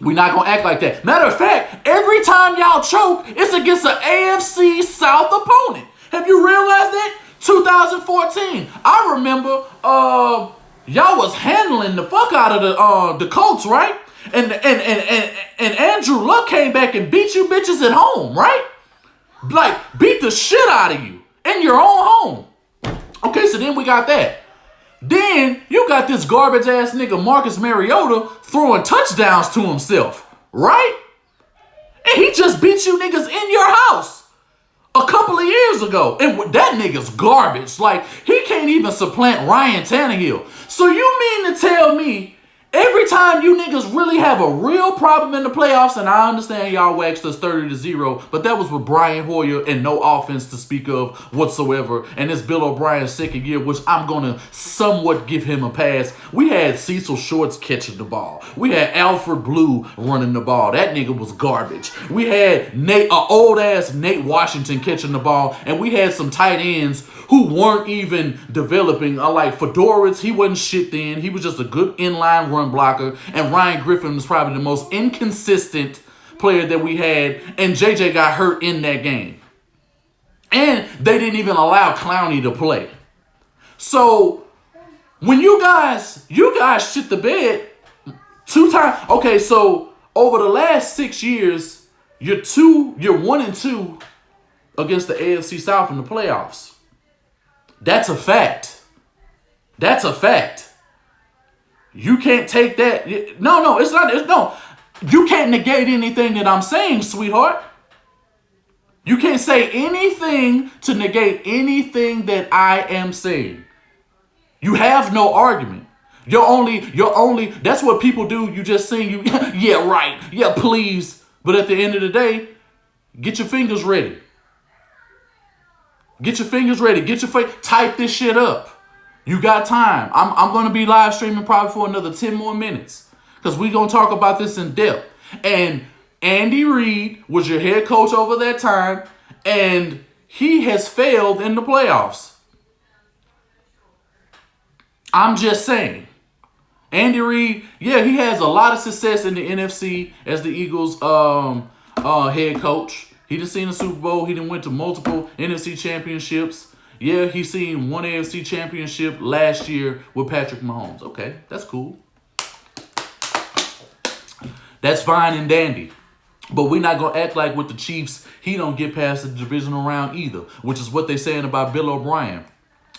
We're not going to act like that. Matter of fact, every time y'all choke, it's against an AFC South opponent. Have you realized that? 2014. I remember y'all was handling the fuck out of the Colts, right? And Andrew Luck came back and beat you bitches at home, right? Like, beat the shit out of you in your own home. Okay, so then we got that. Then you got this garbage ass nigga Marcus Mariota throwing touchdowns to himself, right? And he just beat you niggas in your house a couple of years ago. And that nigga's garbage. Like, he can't even supplant Ryan Tannehill. So you mean to tell me every time you niggas really have a real problem in the playoffs, and I understand y'all waxed us 30-0, but that was with Brian Hoyer and no offense to speak of whatsoever. And it's Bill O'Brien's second year, which I'm going to somewhat give him a pass. We had Cecil Shorts catching the ball. We had Alfred Blue running the ball. That nigga was garbage. We had old-ass Nate Washington catching the ball, and we had some tight ends who weren't even developing. Like Fedoritz, he wasn't shit then. He was just a good inline run blocker. And Ryan Griffin was probably the most inconsistent player that we had. And JJ got hurt in that game. And they didn't even allow Clowney to play. So when you guys shit the bed 2 times. Okay, so over the last 6 years, you're 1-2 against the AFC South in the playoffs. That's a fact. That's a fact. You can't take that. No, it's not. No. You can't negate anything that I'm saying, sweetheart. You can't say anything to negate anything that I am saying. You have no argument. You're only, that's what people do. You just sing, yeah, right. Yeah, please. But at the end of the day, get your fingers ready. Get your fingers ready. Type this shit up. You got time. I'm going to be live streaming probably for another 10 more minutes. Because we're going to talk about this in depth. And Andy Reid was your head coach over that time. And he has failed in the playoffs. I'm just saying. Andy Reid, yeah, he has a lot of success in the NFC as the Eagles head coach. He done seen the Super Bowl. He done went to multiple NFC championships. Yeah, he seen one AFC championship last year with Patrick Mahomes. Okay, that's cool. That's fine and dandy. But we're not going to act like with the Chiefs, he don't get past the divisional round either, which is what they're saying about Bill O'Brien.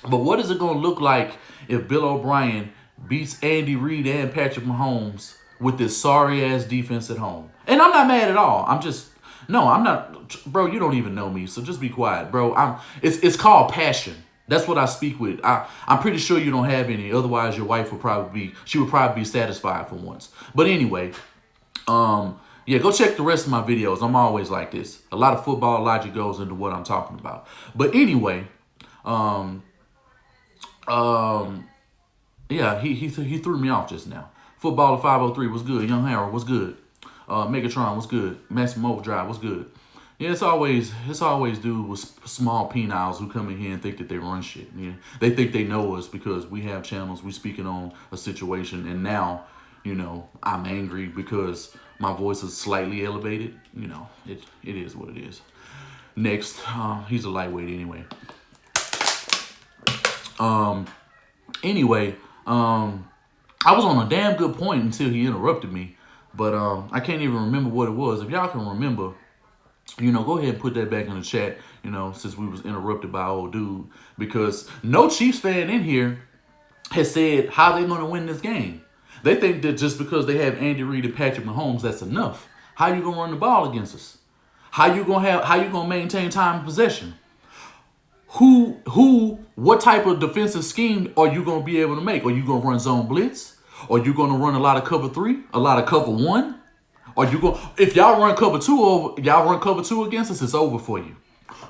But what is it going to look like if Bill O'Brien beats Andy Reid and Patrick Mahomes with this sorry-ass defense at home? And I'm not mad at all. I'm not, bro, you don't even know me, so just be quiet, bro. It's called passion. That's what I speak with. I'm pretty sure you don't have any. Otherwise, your wife would probably be satisfied for once. But anyway, yeah, go check the rest of my videos. I'm always like this. A lot of football logic goes into what I'm talking about. But anyway, yeah, he threw me off just now. Footballer 503 was good. Young Harold was good. Megatron was good. Maximum Overdrive was good. Yeah, it's always dude with small peniles who come in here and think that they run shit. Yeah, they think they know us because we have channels. We speaking on a situation, and now, I'm angry because my voice is slightly elevated. It is what it is. next. He's a lightweight anyway. Anyway, I was on a damn good point until he interrupted me. But I can't even remember what it was. If y'all can remember, go ahead and put that back in the chat, since we was interrupted by old dude. Because no Chiefs fan in here has said how they're going to win this game. They think that just because they have Andy Reid and Patrick Mahomes, that's enough. How you going to run the ball against us? How you going to maintain time of possession? What type of defensive scheme are you going to be able to make? Are you going to run zone blitz? Are you going to run a lot of cover 3? A lot of cover 1? If y'all run cover 2 against us, it's over for you.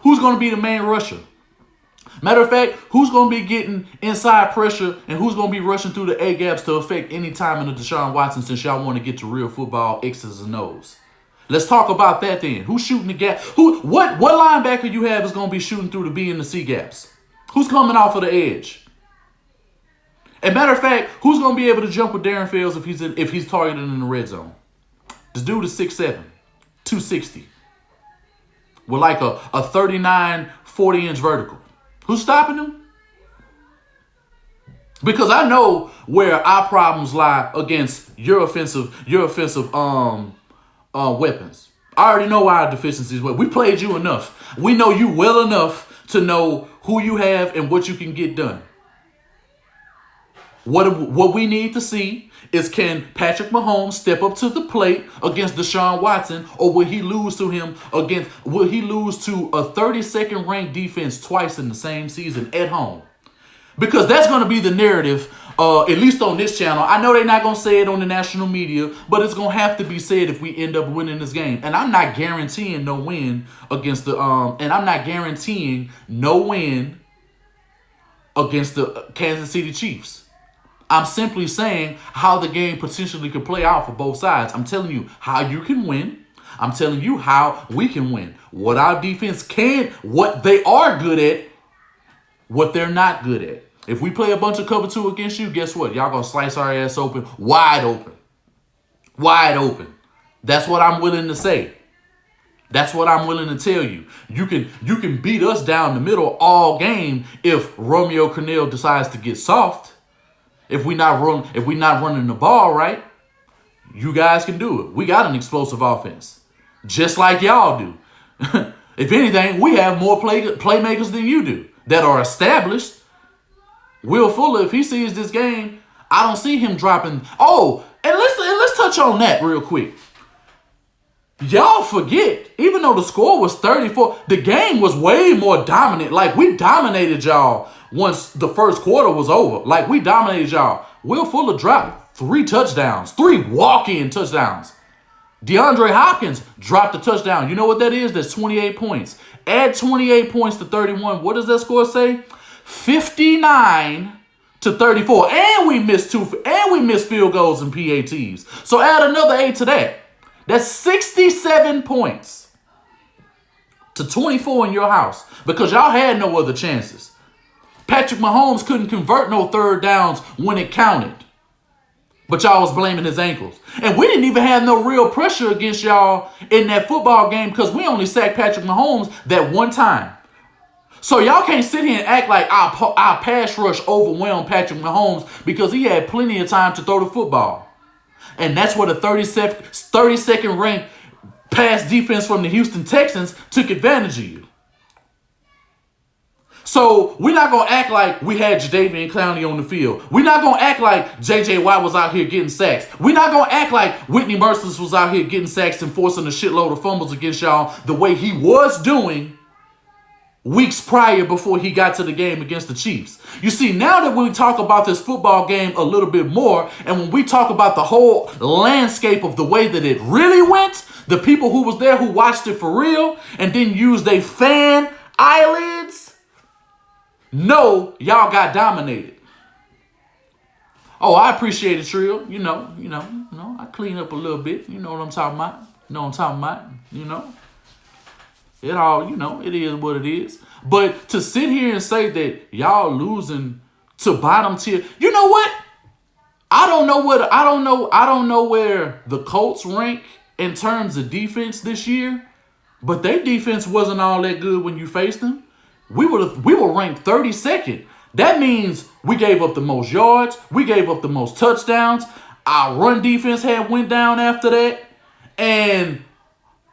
Who's going to be the main rusher? Matter of fact, who's going to be getting inside pressure and who's going to be rushing through the A-gaps to affect any time in the Deshaun Watson, since y'all want to get to real football X's and O's? Let's talk about that then. Who's shooting the gap? What linebacker you have is going to be shooting through the B and the C gaps? Who's coming off of the edge? And matter of fact, who's going to be able to jump with Darren Fields if he's targeted in the red zone? This dude is 6'7", 260. With like a 39, 40-inch vertical. Who's stopping him? Because I know where our problems lie against your offensive weapons. I already know why our deficiencies were. We played you enough. We know you well enough to know who you have and what you can get done. What we need to see is, can Patrick Mahomes step up to the plate against Deshaun Watson, or will he lose to a 32nd ranked defense twice in the same season at home? Because that's going to be the narrative, at least on this channel. I know they're not going to say it on the national media, but it's going to have to be said if we end up winning this game. And I'm not guaranteeing no win against the Kansas City Chiefs. I'm simply saying how the game potentially could play out for both sides. I'm telling you how you can win. I'm telling you how we can win. What our defense can, what they are good at, what they're not good at. If we play a bunch of cover 2 against you, guess what? Y'all gonna slice our ass open, wide open. Wide open. That's what I'm willing to say. That's what I'm willing to tell you. You can beat us down the middle all game if Romeo Crennel decides to get soft. If we not running the ball right, you guys can do it. We got an explosive offense, just like y'all do. If anything, we have more playmakers than you do that are established. Will Fuller, if he sees this game, I don't see him dropping. Oh, and let's touch on that real quick. Y'all forget, even though the score was 34, the game was way more dominant. Like, we dominated y'all once the first quarter was over. Like, we dominated y'all. Will Fuller dropped 3 touchdowns, 3 walk-in touchdowns. DeAndre Hopkins dropped a touchdown. You know what that is? That's 28 points. Add 28 points to 31. What does that score say? 59 to 34. And we missed field goals and PATs. So add another 8 to that. That's 67 points to 24 in your house because y'all had no other chances. Patrick Mahomes couldn't convert no third downs when it counted. But y'all was blaming his ankles. And we didn't even have no real pressure against y'all in that football game because we only sacked Patrick Mahomes that one time. So y'all can't sit here and act like our pass rush overwhelmed Patrick Mahomes because he had plenty of time to throw the football. And that's where the 32nd ranked pass defense from the Houston Texans took advantage of you. So we're not going to act like we had Jadeveon Clowney on the field. We're not going to act like J.J. Watt was out here getting sacks. We're not going to act like Whitney Merciless was out here getting sacks and forcing a shitload of fumbles against y'all the way he was doing weeks prior before he got to the game against the Chiefs. You see, now that we talk about this football game a little bit more, and when we talk about the whole landscape of the way that it really went, the people who was there who watched it for real and didn't use their fan eyelids, no, y'all got dominated. Oh, I appreciate it, Trill. You know, I clean up a little bit. You know what I'm talking about. It all, it is what it is. But to sit here and say that y'all losing to bottom tier, you know what? I don't know where the Colts rank in terms of defense this year. But their defense wasn't all that good when you faced them. We were ranked 32nd. That means we gave up the most yards. We gave up the most touchdowns. Our run defense had went down after that. And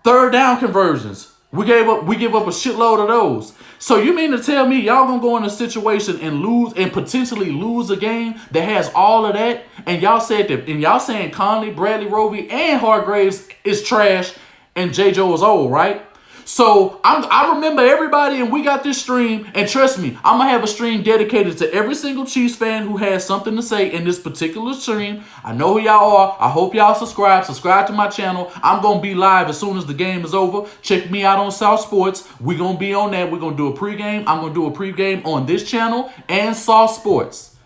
third down conversions. We give up a shitload of those. So you mean to tell me y'all gonna go in a situation and lose and potentially lose a game that has all of that? And y'all said that, and y'all saying Conley, Bradley Roby, and Hargraves is trash and J.J. is old, right? So I remember everybody, and we got this stream, and trust me, I'm gonna have a stream dedicated to every single Chiefs fan who has something to say in this particular stream. I know who y'all are. I hope y'all subscribe to my channel. I'm gonna be live as soon as the game is over. Check me out on South Sports. We're gonna be on that. We're gonna do a pregame. I'm gonna do a pregame on this channel and South Sports.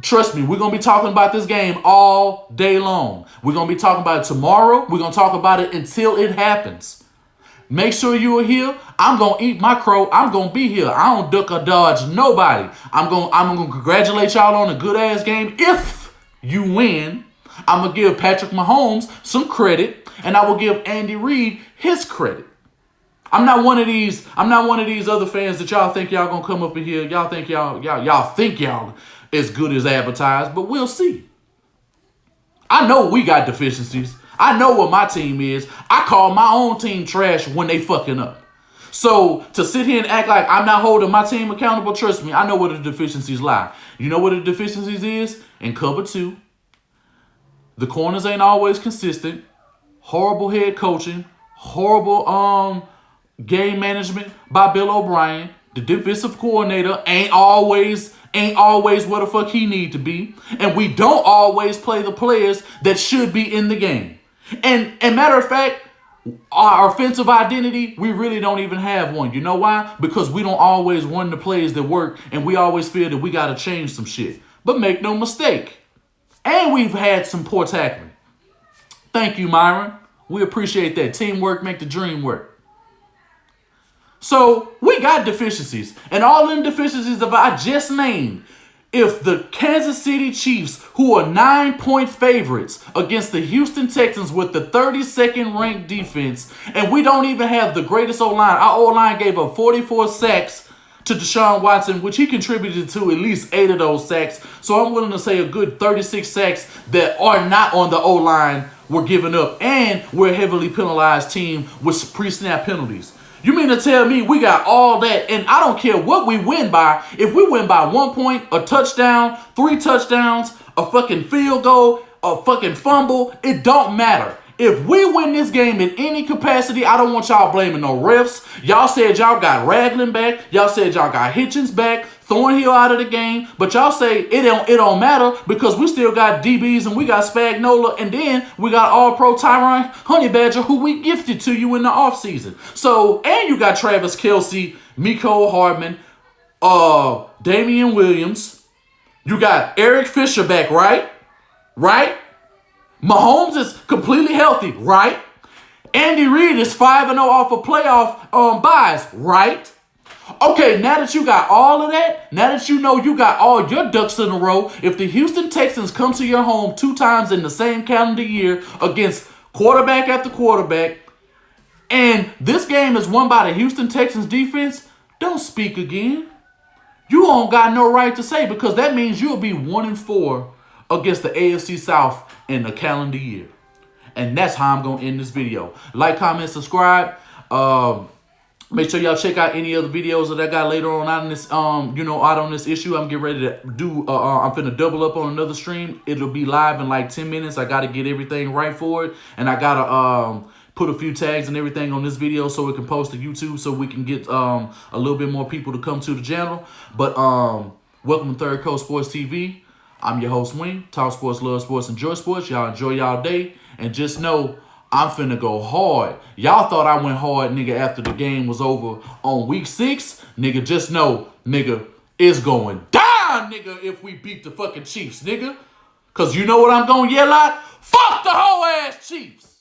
Trust me, we're going to be talking about this game all day long. We're going to be talking about it tomorrow. We're going to talk about it until it happens. Make sure you are here. I'm going to eat my crow. I'm going to be here. I don't duck or dodge nobody. I'm going to congratulate y'all on a good-ass game. If you win, I'm going to give Patrick Mahomes some credit, and I will give Andy Reid his credit. I'm not one of these other fans that y'all think y'all going to come up in here. Y'all think y'all as good as advertised, but we'll see. I know we got deficiencies. I know what my team is. I call my own team trash when they fucking up. So to sit here and act like I'm not holding my team accountable, trust me, I know where the deficiencies lie. You know what the deficiencies is? In cover 2, the corners ain't always consistent. Horrible head coaching. Horrible game management by Bill O'Brien. The defensive coordinator ain't always where the fuck he need to be. And we don't always play the players that should be in the game. And matter of fact, our offensive identity, we really don't even have one. You know why? Because we don't always run the plays that work, and we always feel that we got to change some shit. But make no mistake. And we've had some poor tackling. Thank you, Myron. We appreciate that. Teamwork make the dream work. So we got deficiencies, and all them deficiencies that I just named, if the Kansas City Chiefs, who are 9-point favorites against the Houston Texans with the 32nd ranked defense, and we don't even have the greatest O-line. Our O-line gave up 44 sacks to Deshaun Watson, which he contributed to at least 8 of those sacks. So I'm willing to say a good 36 sacks that are not on the O-line were given up, and we're a heavily penalized team with pre-snap penalties. You mean to tell me we got all that, and I don't care what we win by. If we win by 1 point, a touchdown, 3 touchdowns, a fucking field goal, a fucking fumble, it don't matter. If we win this game in any capacity, I don't want y'all blaming no refs. Y'all said y'all got Ragland back. Y'all said y'all got Hitchens back. Thornhill out of the game. But y'all say it don't matter because we still got DBs and we got Spagnola. And then we got All-Pro Tyron Honeybadger, who we gifted to you in the offseason. So, and you got Travis Kelce, Mecole Hardman, Damian Williams. You got Eric Fisher back, right? Right? Mahomes is completely healthy, right? Andy Reid is 5-0 off a playoff buys, right? Okay, now that you got all of that, now that you know you got all your ducks in a row, if the Houston Texans come to your home 2 times in the same calendar year against quarterback after quarterback, and this game is won by the Houston Texans defense, don't speak again. You don't got no right to say, because that means you'll be 1-4 against the AFC South in the calendar year. And that's how I'm going to end this video. Like, comment, subscribe. Make sure y'all check out any other videos that I got later on out on this, out on this issue. I'm getting ready to do, I'm finna double up on another stream. It'll be live in like 10 minutes. I got to get everything right for it. And I got to put a few tags and everything on this video so it can post to YouTube so we can get a little bit more people to come to the channel. But welcome to Third Coast Sports TV. I'm your host, Wing. Talk sports, love sports, enjoy sports. Y'all enjoy y'all day. And just know, I'm finna go hard. Y'all thought I went hard, nigga, after the game was over on week 6. Nigga, just know, nigga, it's going down, nigga, if we beat the fucking Chiefs, nigga. Because you know what I'm going to yell at? Fuck the whole ass Chiefs.